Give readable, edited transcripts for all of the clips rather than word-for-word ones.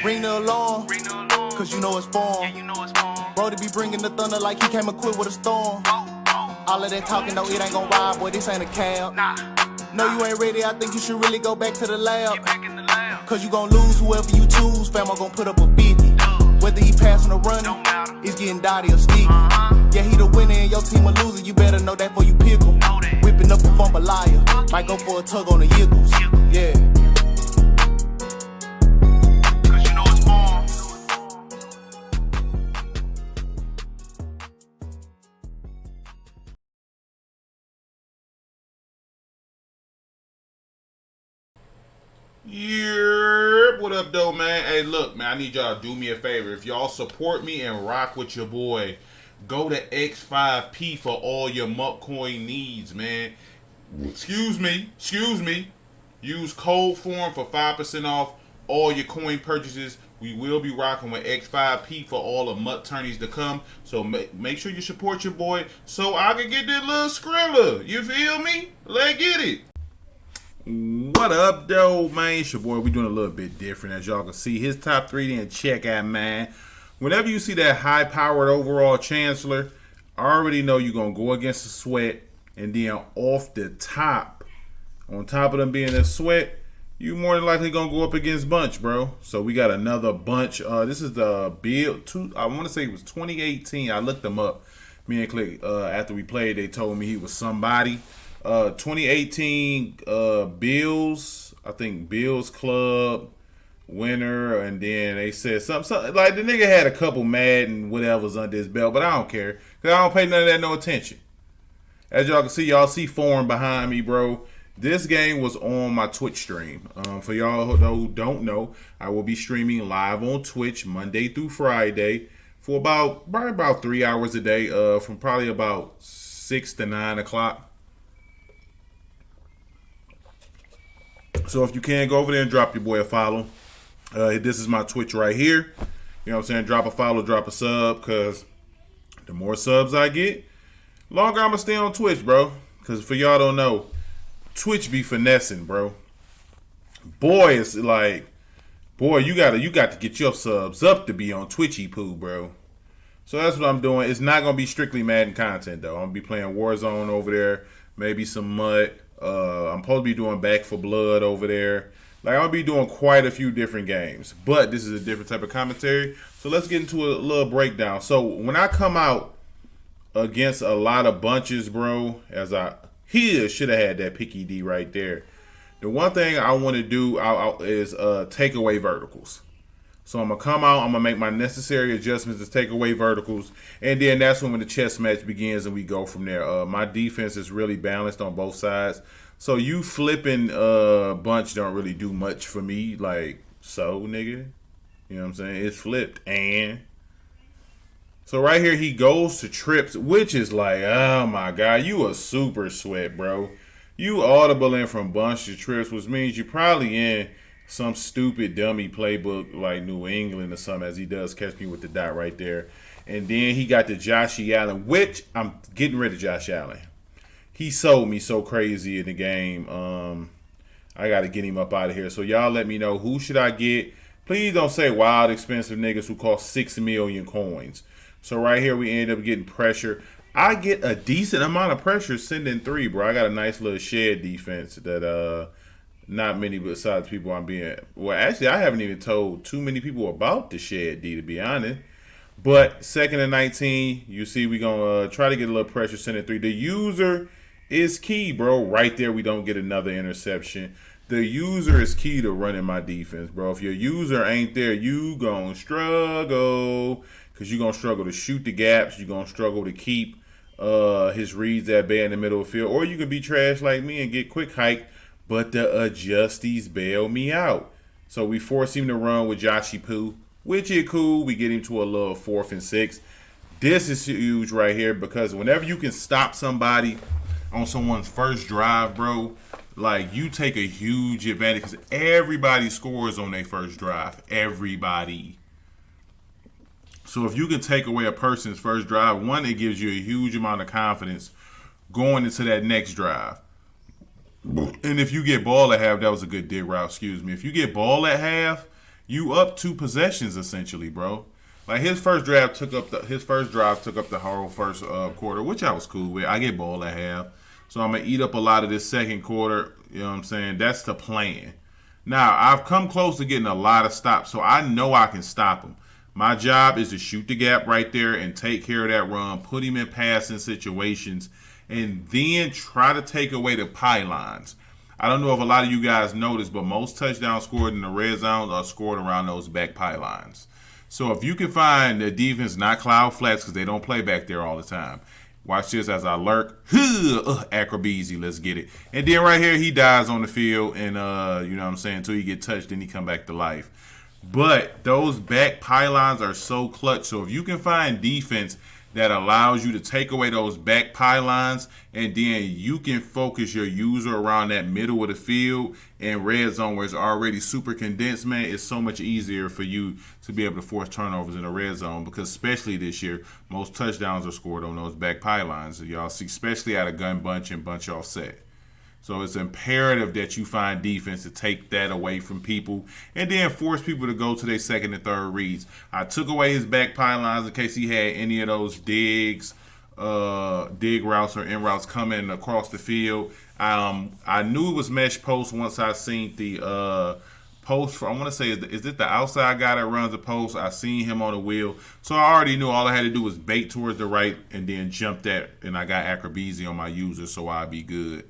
Ring the alarm, cause you know it's form. Brody be bringing the thunder like he came equipped with a storm. All of that talking though, it ain't gon' ride, boy, this ain't a cab. No, you ain't ready, I think you should really go back to the lab. Cause you gon' lose whoever you choose, fam, I'm gon' put up a 50. Whether he passing or running, it's getting dotty or sticky. Yeah, he the winner and your team a loser, you better know that before you pick him. Whipping up a fumble liar, might go for a tug on the yiggles. Yeah. Yeah, what up, though, man? Hey, look, man, I need y'all to do me a favor. If y'all support me and rock with your boy, go to X5P for all your Muck Coin needs, man. Excuse me. Use code form for 5% off all your coin purchases. We will be rocking with X5P for all the Muck tourneys to come. So make sure you support your boy so I can get that little Skrilla. You feel me? Let's get it. What up, though, man? It's your boy. We doing a little bit different, as y'all can see. His top three, then check out, man. Whenever you see that high-powered overall Chancellor, I already know you're going to go against the Sweat, and then off the top, on top of them being a Sweat, you more than likely going to go up against Bunch, bro. So we got another Bunch. This is the build, I want to say it was 2018. I looked them up. Me and Click, after we played, they told me he was somebody. 2018 Bills, I think Bills Club winner, and then they said something like the nigga had a couple Madden whatever's under his belt, but I don't care because I don't pay none of that no attention. As y'all can see, y'all see form behind me, bro. This game was on my Twitch stream. For y'all who don't know, I will be streaming live on Twitch Monday through Friday for probably about 3 hours a day, from probably about 6 to 9 o'clock. So if you can, go over there and drop your boy a follow. This is my Twitch right here. You know what I'm saying? Drop a follow, drop a sub, because the more subs I get, longer I'm going to stay on Twitch, bro. Because for y'all don't know, Twitch be finessing, bro. Boy, it's like, you got to get your subs up to be on Twitchy poo, bro. So that's what I'm doing. It's not going to be strictly Madden content, though. I'm going to be playing Warzone over there, maybe some Mud. I'm supposed to be doing Back for Blood over there. Like, I'll be doing quite a few different games. But this is a different type of commentary. So let's get into a little breakdown. So when I come out against a lot of bunches, bro, he should have had that picky D right there. The one thing I want to do is take away verticals. So I'm going to come out, I'm going to make my necessary adjustments to take away verticals, and then that's when the chess match begins and we go from there. My defense is really balanced on both sides. So you flipping Bunch don't really do much for me, like, so, nigga. You know what I'm saying? It's flipped, and... So right here, he goes to trips, which is like, oh my God, you a super Sweat, bro. You audible in from Bunch to trips, which means you probably in some stupid dummy playbook like New England or something, as he does catch me with the dot right there. And then he got the Josh Allen, which I'm getting rid of Josh Allen. He sold me so crazy in the game. I got to get him up out of here. So y'all let me know, who should I get? Please don't say wild expensive niggas who cost 6 million coins. So right here we end up getting pressure. I get a decent amount of pressure sending 3, bro. I got a nice little shed defense that not many besides people I'm being... Well, actually, I haven't even told too many people about the shed D, to be honest. But 2nd and 19, you see we going to try to get a little pressure sending 3. The user is key, bro. Right there, we don't get another interception. The user is key to running my defense, bro. If your user ain't there, you going to struggle. Because you're going to struggle to shoot the gaps. You're going to struggle to keep his reads at bay in the middle of the field. Or you can be trash like me and get quick hike. But the adjusties bail me out. So we force him to run with Joshy Poo, which is cool. We get him to a little 4th and 6. This is huge right here because whenever you can stop somebody on someone's first drive, bro, like, you take a huge advantage because everybody scores on their first drive. Everybody. So if you can take away a person's first drive, one, it gives you a huge amount of confidence going into that next drive. And if you get ball at half, that was a good dig route, excuse me. If you get ball at half, you up 2 possessions essentially, bro. Like his first drive took up the whole first quarter, which I was cool with. I get ball at half, so I'm gonna eat up a lot of this second quarter. You know what I'm saying? That's the plan. Now I've come close to getting a lot of stops, so I know I can stop him. My job is to shoot the gap right there and take care of that run, put him in passing situations, and then try to take away the pylons. I don't know if a lot of you guys noticed, but most touchdowns scored in the red zones are scored around those back pylons. So if you can find the defense not cloud flats because they don't play back there all the time. Watch this as I lurk. Acrobeezy, let's get it. And then right here, he dies on the field, and you know what I'm saying, until he get touched, then he come back to life. But those back pylons are so clutch. So if you can find defense that allows you to take away those back pylons, and then you can focus your user around that middle of the field and red zone where it's already super condensed, man, it's so much easier for you to be able to force turnovers in the red zone, because especially this year, most touchdowns are scored on those back pylons. Y'all see, especially out of gun bunch and bunch offset. So it's imperative that you find defense to take that away from people and then force people to go to their second and third reads. I took away his back pylons in case he had any of those dig routes or in routes coming across the field. I knew it was mesh post once I seen the post for, I want to say, is it the outside guy that runs the post? I seen him on the wheel. So I already knew all I had to do was bait towards the right and then jump that, and I got Acrobeezy on my user, so I'd be good.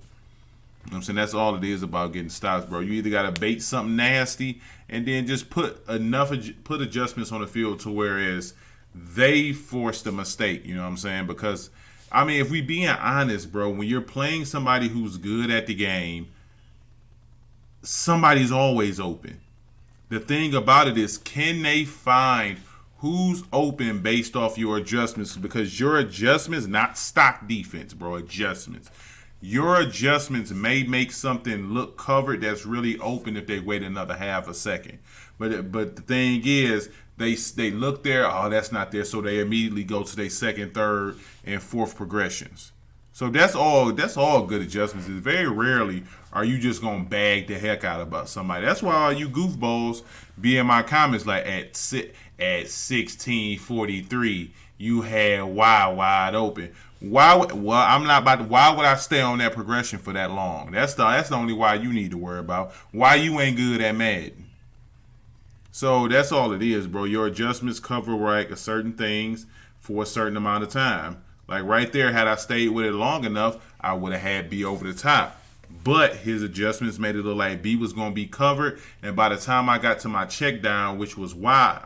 You know what I'm saying? That's all it is about getting stops, bro. You either got to bait something nasty and then just put adjustments on the field to whereas they force the mistake. You know what I'm saying? Because, I mean, if we being honest, bro, when you're playing somebody who's good at the game, somebody's always open. The thing about it is, can they find who's open based off your adjustments? Because your adjustments, not stock defense, bro, adjustments. Your adjustments may make something look covered that's really open if they wait another half a second. But the thing is, they look there, oh, that's not there, so they immediately go to their second, third, and fourth progressions. So that's all good adjustments. It's very rarely are you just gonna bag the heck out about somebody. That's why all you goofballs be in my comments like at 16:43 you had wide open. Why would I stay on that progression for that long? That's the only why you need to worry about. Why you ain't good at Madden. So that's all it is, bro. Your adjustments cover like certain things for a certain amount of time. Like right there, had I stayed with it long enough, I would have had B over the top. But his adjustments made it look like B was going to be covered. And by the time I got to my check down, which was why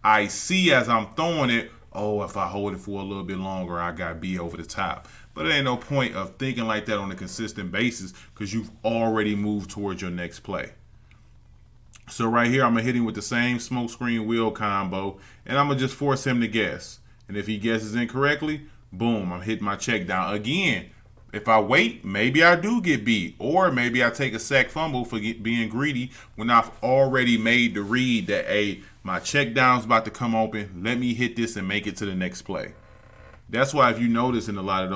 I see as I'm throwing it, oh, if I hold it for a little bit longer, I got B over the top. But there ain't no point of thinking like that on a consistent basis because you've already moved towards your next play. So right here, I'm going to hit him with the same smoke screen wheel combo, and I'm going to just force him to guess. And if he guesses incorrectly, boom, I'm hitting my check down. Again, if I wait, maybe I do get beat, or maybe I take a sack fumble for being greedy when I've already made the read that, hey, my check down's about to come open. Let me hit this and make it to the next play. That's why if you notice in a lot of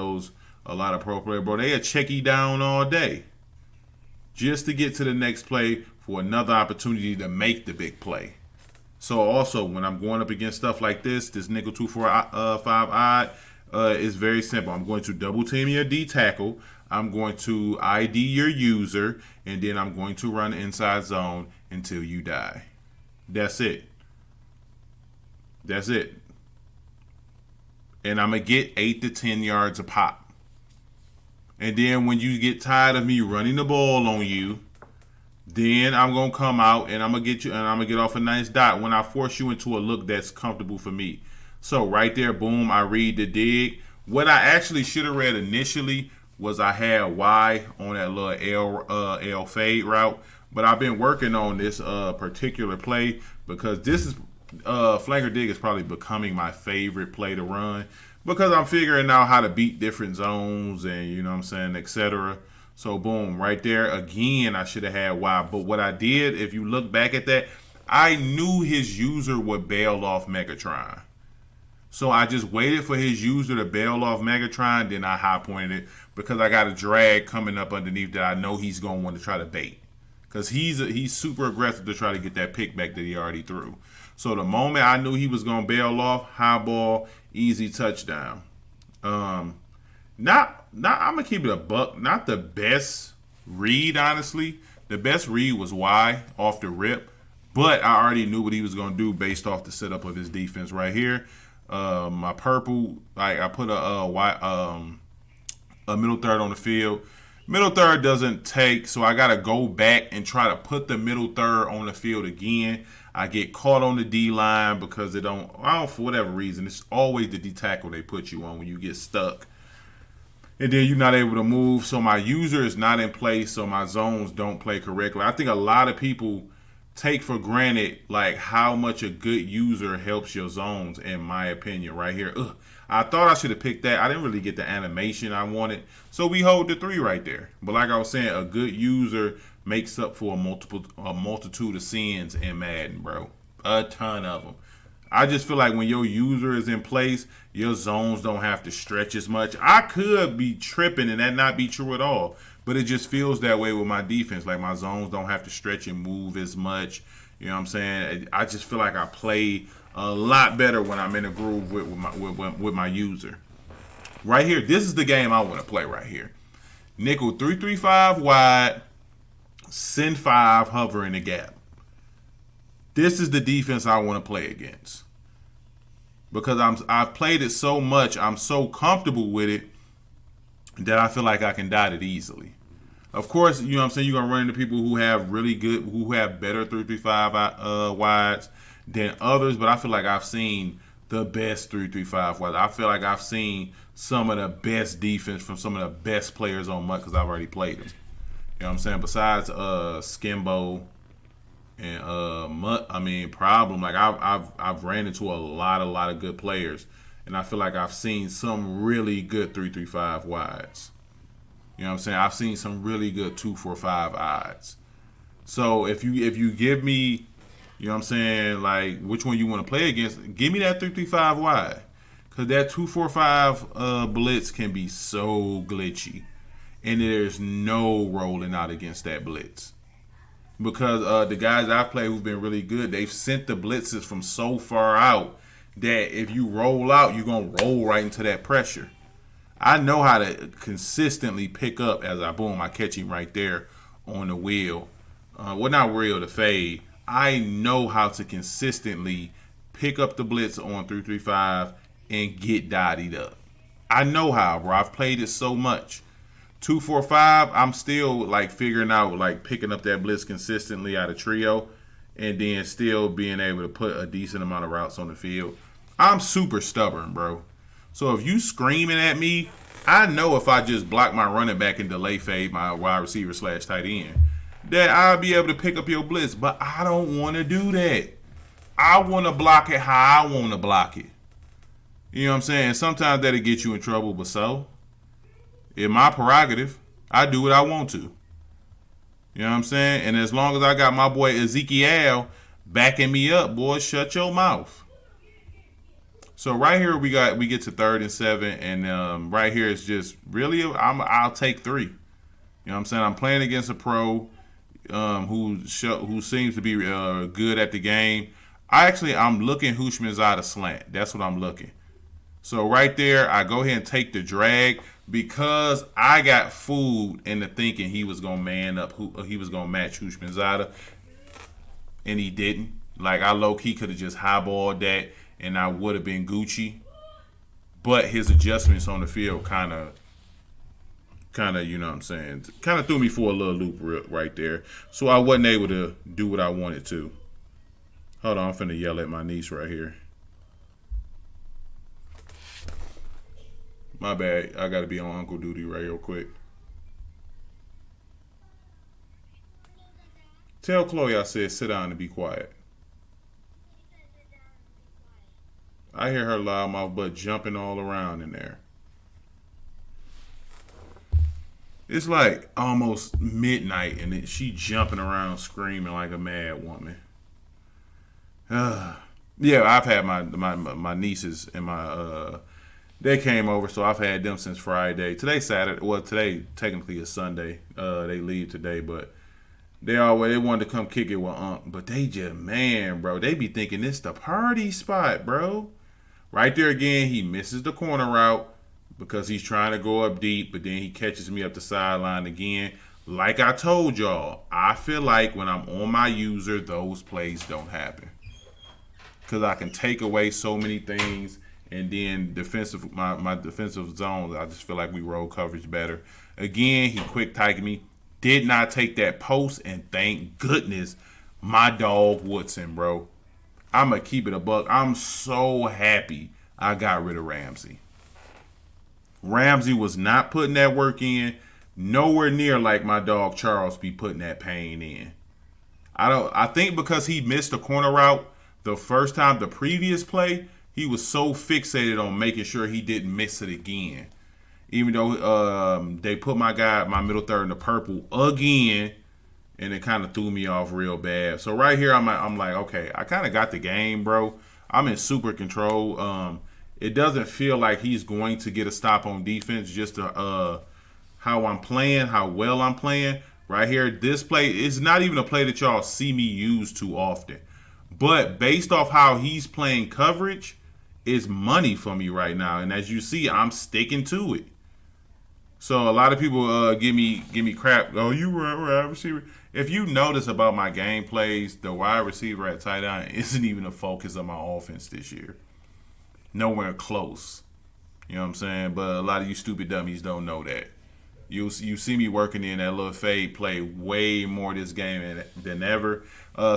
pro players, bro, they check you down all day just to get to the next play for another opportunity to make the big play. So also, when I'm going up against stuff like this nickel 2-4-5 odd, it's very simple. I'm going to double team your D tackle. I'm going to ID your user, and then I'm going to run inside zone until you die. That's it. That's it. And I'm going to get 8 to 10 yards a pop. And then when you get tired of me running the ball on you, then I'm going to come out and I'm going to get you, and I'm going to get off a nice dot when I force you into a look that's comfortable for me. So right there, boom, I read the dig. What I actually should have read initially was I had Y on that little L fade route. But I've been working on this particular play because this is flanker dig is probably becoming my favorite play to run because I'm figuring out how to beat different zones and, you know what I'm saying, etc. So boom, right there again, I should have had Y. But what I did, if you look back at that, I knew his user would bail off Megatron. So I just waited for his user to bail off Megatron, then I high pointed it because I got a drag coming up underneath that I know he's going to want to try to bait. because he's super aggressive to try to get that pick back that he already threw. So the moment I knew he was gonna bail off, high ball, easy touchdown. Not I'm gonna keep it a buck. Not the best read, honestly. The best read was Y off the rip, but I already knew what he was gonna do based off the setup of his defense right here. My purple, I put a middle third on the field. Middle third doesn't take, so I gotta go back and try to put the middle third on the field again. I get caught on the D line because I don't for whatever reason. It's always the D tackle they put you on when you get stuck. And then you're not able to move, so my user is not in place, so my zones don't play correctly. I think a lot of people take for granted like how much a good user helps your zones, in my opinion, right here. I thought I should have picked that. I didn't really get the animation I wanted, so we hold the 3 right there. But like I was saying, a good user makes up for a multitude of sins in Madden, bro. A ton of them. I just feel like when your user is in place, your zones don't have to stretch as much. I could be tripping and that not be true at all, but it just feels that way with my defense. Like my zones don't have to stretch and move as much. You know what I'm saying? I just feel like I play a lot better when I'm in a groove with my user. Right here, this is the game I want to play right here. Nickel 3-3-5 wide, send 5, hover in the gap. This is the defense I want to play against. Because I've played it so much, I'm so comfortable with it that I feel like I can dot it easily. Of course, you know what I'm saying, you're going to run into people who have better 3-3-5 wides than others, but I feel like I've seen the best 3-3-5 wides. I feel like I've seen some of the best defense from some of the best players on MUT because I've already played them. You know what I'm saying? Besides Skimbo and Problem, like I've ran into a lot of good players, and I feel like I've seen some really good 3-3-5 wides. You know what I'm saying? I've seen some really good 2-4-5 odds. So if you give me, you know what I'm saying, like which one you want to play against, give me that 3-3-5 wide, because that 2-4-5 blitz can be so glitchy, and there's no rolling out against that blitz. Because the guys I've played who've been really good, they've sent the blitzes from so far out that if you roll out, you're going to roll right into that pressure. I know how to consistently pick up as I catch him right there on the wheel. Not wheel, the fade. I know how to consistently pick up the blitz on 3-3-5 and get dotted up. I know how, bro. I've played it so much. 2-4-5, I'm still like figuring out like picking up that blitz consistently out of trio and then still being able to put a decent amount of routes on the field. I'm super stubborn, bro. So if you screaming at me, I know if I just block my running back and delay fade my wide receiver / tight end, that I'll be able to pick up your blitz. But I don't want to do that. I want to block it how I want to block it. You know what I'm saying? Sometimes that'll get you in trouble, but so. In my prerogative, I do what I want to. You know what I'm saying? And as long as I got my boy Ezekiel backing me up, boy, shut your mouth. So right here we get to 3rd and 7, and right here it's just really I'll take 3. You know what I'm saying? I'm playing against a pro who seems to be good at the game. I'm looking Hushmanzada slant. That's what I'm looking. So right there, I go ahead and take the drag because I got fooled into thinking he was gonna man up, he was gonna match Hushmanzada, and he didn't. Like I low key could have just highballed that, and I would have been Gucci. But his adjustments on the field kind of, you know what I'm saying, kind of threw me for a little loop right there. So I wasn't able to do what I wanted to. Hold on, I'm finna yell at my niece right here. My bad. I got to be on Uncle Duty right real quick. Tell Chloe I said sit down and be quiet. I hear her loud mouth butt jumping all around in there. It's like almost midnight and she jumping around screaming like a mad woman. Yeah, I've had my nieces and my they came over, so I've had them since Friday. Today's Saturday. Well, today technically is Sunday. They leave today, but They wanted to come kick it with Unc, but they just, man, bro, they be thinking it's the party spot, bro. Right there again, he misses the corner route because he's trying to go up deep, but then he catches me up the sideline again. Like I told y'all, I feel like when I'm on my user, those plays don't happen. Because I can take away so many things, and then my defensive zones, I just feel like we roll coverage better. Again, he quick tagged me. Did not take that post, and thank goodness my dog Woodson, bro. I'm going to keep it a buck. I'm so happy I got rid of Ramsey. Ramsey was not putting that work in. Nowhere near like my dog Charles be putting that pain in. I think because he missed the corner route the first time, the previous play, he was so fixated on making sure he didn't miss it again. Even though they put my middle third in the purple again, and it kind of threw me off real bad. So right here, I'm like, okay, I kind of got the game, bro. I'm in super control. It doesn't feel like he's going to get a stop on defense, just how I'm playing, how well I'm playing. Right here, this play is not even a play that y'all see me use too often. But based off how he's playing coverage, it's money for me right now. And as you see, I'm sticking to it. So a lot of people give me crap. Oh, you were wide receiver. If you notice about my game plays, the wide receiver at tight end isn't even a focus of my offense this year. Nowhere close. You know what I'm saying? But a lot of you stupid dummies don't know that. You see me working in that little fade play way more this game than ever.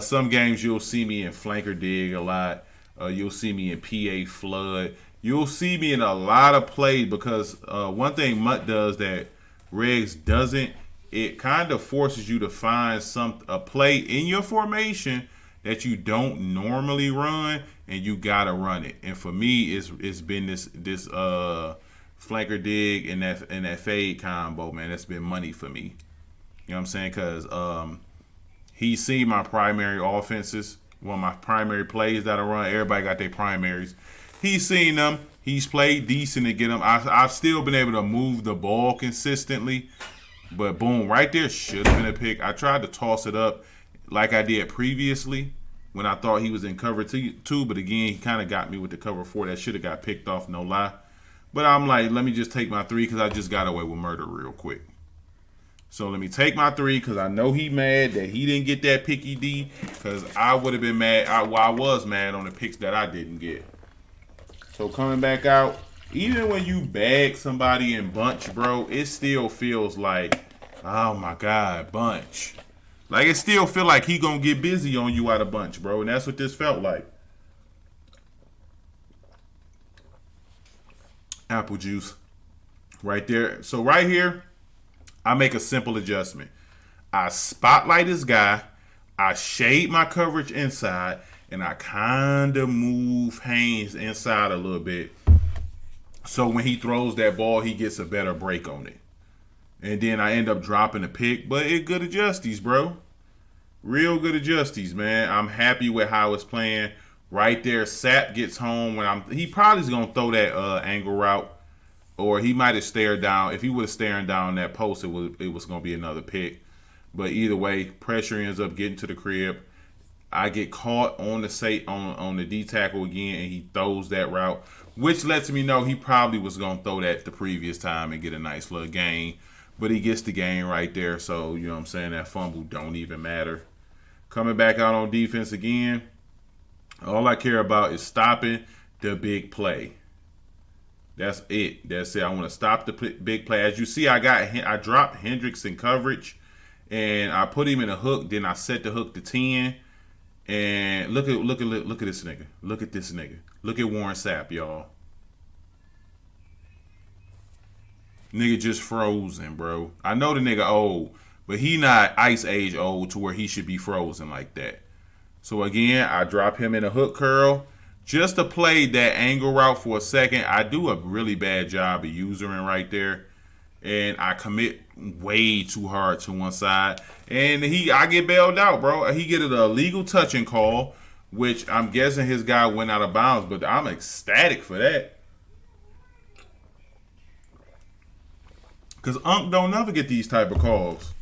Some games you'll see me in flanker dig a lot. You'll see me in PA flood. You'll see me in a lot of plays because one thing Mutt does that Regs doesn't, it kind of forces you to find a play in your formation that you don't normally run, and you gotta run it. And for me, it's been this flanker dig and that fade combo, man. That's been money for me. You know what I'm saying? Because he's seen my primary offenses, one of my primary plays that I run. Everybody got their primaries. He's seen them. He's played decent to get them. I've still been able to move the ball consistently. But boom, right there should have been a pick. I tried to toss it up like I did previously when I thought he was in cover two. But again, he kind of got me with the cover 4. That should have got picked off, no lie. But I'm like, let me just take my 3 because I just got away with murder real quick. So let me take my 3 because I know he mad that he didn't get that picky D, because I would have been mad. I was mad on the picks that I didn't get. So coming back out, even when you bag somebody in bunch, bro, it still feels like, oh my God, bunch. Like it still feel like he gonna get busy on you out of bunch, bro. And that's what this felt like. Apple juice. Right there. So right here, I make a simple adjustment. I spotlight this guy, I shade my coverage inside, and I kind of move Haynes inside a little bit. So when he throws that ball, he gets a better break on it. And then I end up dropping a pick. But it good adjusties, bro. Real good adjusties, man. I'm happy with how it's playing. Right there, Sap gets home he probably is gonna throw that angle route. Or he might have stared down. If he would have stared down that post, it was gonna be another pick. But either way, pressure ends up getting to the crib. I get caught on the D tackle again, and he throws that route, which lets me know he probably was gonna throw that the previous time and get a nice little gain. But he gets the gain right there, so you know what I'm saying, that fumble don't even matter. Coming back out on defense again, all I care about is stopping the big play. That's it. I want to stop the big play. As you see, I dropped Hendricks in coverage, and I put him in a hook. Then I set the hook to 10. And look at this nigga. Look at this nigga. Look at Warren Sapp, y'all. Nigga just frozen, bro. I know the nigga old, but he not Ice Age old to where he should be frozen like that. So again, I drop him in a hook curl. Just to play that angle route for a second, I do a really bad job of usering right there. And I commit way too hard to one side. And I get bailed out, bro. He get an illegal touching call, which I'm guessing his guy went out of bounds, but I'm ecstatic for that. Because Unc don't never get these type of calls.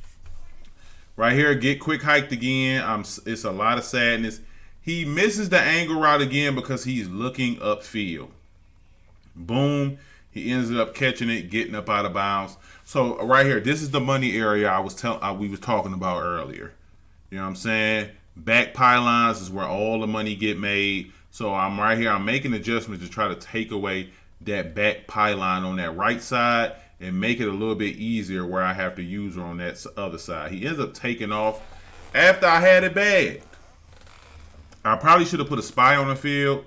Right here, get quick hiked again. It's a lot of sadness. He misses the angle route again because he's looking upfield. Boom. He ends up catching it, getting up out of bounds. So right here, this is the money area we was talking about earlier. You know what I'm saying? Back pylons is where all the money get made. So I'm right here. I'm making adjustments to try to take away that back pylon on that right side and make it a little bit easier where I have to use her on that other side. He ends up taking off after I had it bagged. I probably should have put a spy on the field.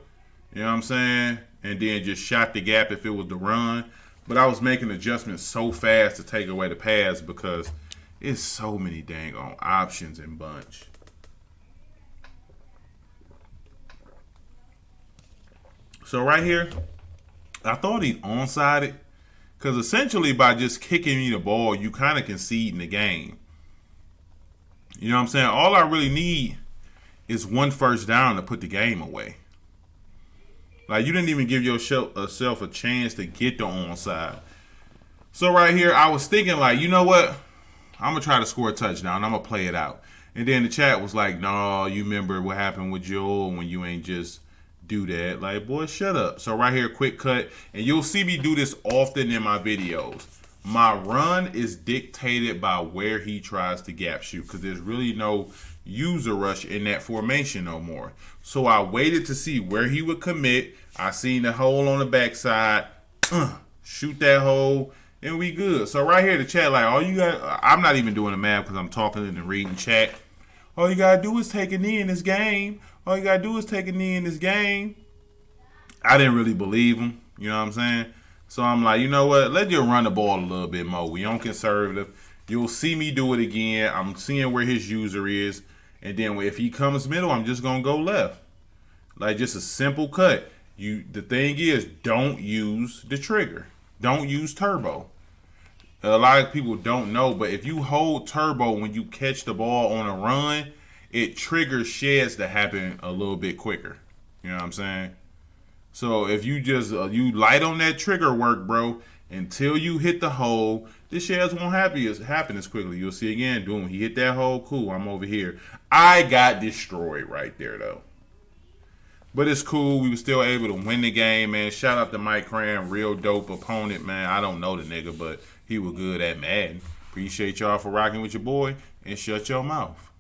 You know what I'm saying? And then just shot the gap if it was the run. But I was making adjustments so fast to take away the pass because it's so many dang on options in bunch. So right here, I thought he onside it because essentially by just kicking me the ball, you kind of concede in the game. You know what I'm saying? All I really need is one first down to put the game away. Like, you didn't even give yourself a chance to get the onside. So right here, I was thinking like, you know what? I'm going to try to score a touchdown. I'm going to play it out. And then the chat was like, no, you remember what happened with Joel when you ain't just do that. Like, boy, shut up. So right here, quick cut. And you'll see me do this often in my videos. My run is dictated by where he tries to gap shoot because there's really no user rush in that formation no more. So I waited to see where he would commit. I seen the hole on the backside. Shoot that hole, and we good. So right here, the chat, like, all you got, I'm not even doing the math because I'm talking and reading chat. All you got to do is take a knee in this game. All you got to do is take a knee in this game. I didn't really believe him. You know what I'm saying? So I'm like, you know what? Let's just run the ball a little bit more. We on conservative. You'll see me do it again. I'm seeing where his user is. And then if he comes middle, I'm just going to go left. Like, just a simple cut. The thing is, don't use the trigger. Don't use turbo. A lot of people don't know, but if you hold turbo when you catch the ball on a run, it triggers sheds to happen a little bit quicker. You know what I'm saying? So if you just you light on that trigger work, bro, until you hit the hole, the sheds won't happen as quickly. You'll see again, boom, he hit that hole, cool, I'm over here. I got destroyed right there, though. But it's cool. We were still able to win the game, man. Shout out to Mike Cram, real dope opponent, man. I don't know the nigga, but he was good at Madden. Appreciate y'all for rocking with your boy, and shut your mouth.